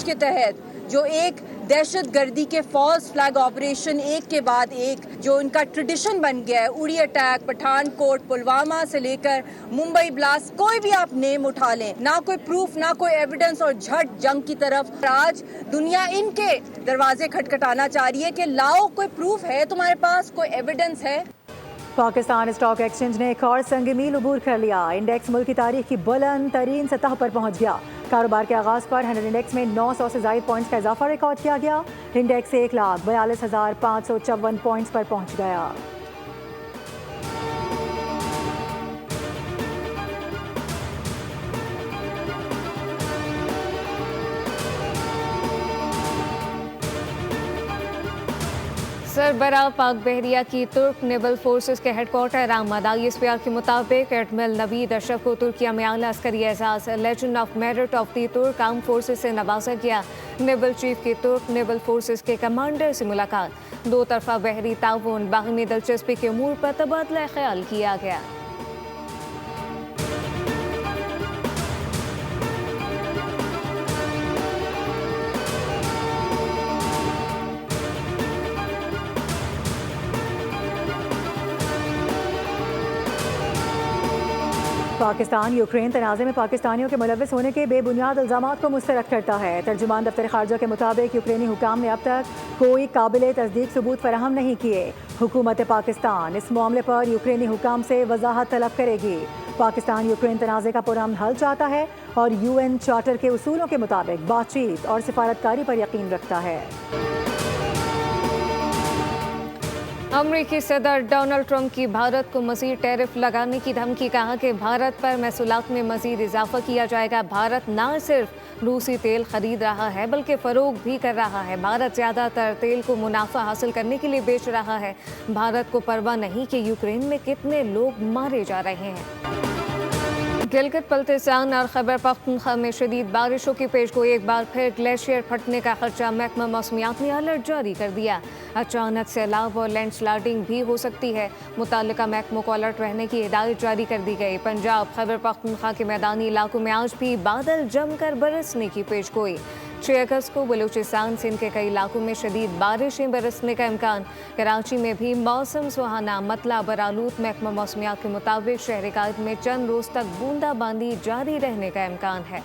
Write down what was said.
के तहत जो एक दहशतगर्दी के फॉल्स फ्लैग ऑपरेशन एक के बाद एक जो इनका ट्रेडिशन बन गया है, उड़ी अटैक, पठानकोट, पुलवामा से लेकर मुंबई ब्लास्ट, कोई भी आप नेम उठा लें, ना कोई प्रूफ ना कोई एविडेंस और झट जंग की तरफ। आज दुनिया इनके दरवाजे खटखटाना चाह रही है कि लाओ, कोई प्रूफ है तुम्हारे पास, कोई एविडेंस है। पाकिस्तान स्टॉक एक्सचेंज ने एक और संग मील उबूर कर लिया। इंडेक्स मुल्क की तारीख की बुलंद तरीन सतह पर पहुंच गया। कारोबार के आगाज पर 100 इंडेक्स में 900 से ज्यादा पॉइंट्स का इजाफा रिकॉर्ड किया गया। इंडेक्स 1,42,554 पॉइंट्स पर पहुंच गया। सरबराह पाक बहरिया की तुर्क नेवल फोर्सेस के हेडक्वार्टर आमद। ISPR के मुताबिक एडमिरल नवीद अशरफ को तुर्किया में आला अस्करी एजाज legend of merit of the Turk arm forces से नवाजा गया। नेवल चीफ की तुर्क नेवल फोर्सेस के कमांडर से मुलाकात। दो तरफा बहरी ताउन, बाहमी दिलचस्पी के अमूर पर तबादला ख्याल किया गया। पाकिस्तान यूक्रेन तनाज़े में पाकिस्तानियों के मुलव्वस होने के बेबुनियाद इल्ज़ामात को मुस्तरद करता है। तर्जुमान दफ्तर खारजा के मुताबिक यूक्रेनी हुकाम ने अब तक कोई काबिल तस्दीक सबूत फराहम नहीं किए। हुकूमत पाकिस्तान इस मामले पर यूक्रेनी हुकाम से वजाहत तलब करेगी। पाकिस्तान यूक्रेन तनाज़े का पुरअमन हल चाहता है और UN चार्टर के उसूलों के मुताबिक बातचीत और सिफारतकारी पर यकीन रखता है। अमरीकी सदर डोनाल्ड ट्रंप की भारत को मज़ीद टैरिफ लगाने की धमकी। कहा कि भारत पर महसूलात में मज़ीद इजाफा किया जाएगा। भारत न सिर्फ रूसी तेल खरीद रहा है बल्कि फ़रोग भी कर रहा है। भारत ज़्यादातर तेल को मुनाफा हासिल करने के लिए बेच रहा है। भारत को परवाह नहीं कि यूक्रेन में कितने लोग मारे जा रहे हैं। गिलगित बल्तिस्तान और खैबर पख्तूनख्वा में शदीद बारिशों की पेशगोई। एक बार फिर ग्लेशियर फटने का खदशा। महकमा मौसमियात ने अलर्ट जारी कर दिया। अचानक सैलाब और लैंडस्लाइडिंग भी हो सकती है। मुताल्लिका महकमों को अलर्ट रहने की हिदायत जारी कर दी गई। पंजाब खैबर पख्तूनख्वा के मैदानी इलाकों में आज भी बादल जमकर बरसने की पेशगोई। 6 अगस्त को बलूचिस्तान सिंध के कई इलाकों में शदीद बारिशें बरसने का इम्कान। कराची में भी मौसम सुहाना, मतला बरालूत। महकमा मौसमियात के मुताबिक शहर कायद में चंद रोज तक बूंदाबांदी जारी रहने का इम्कान है।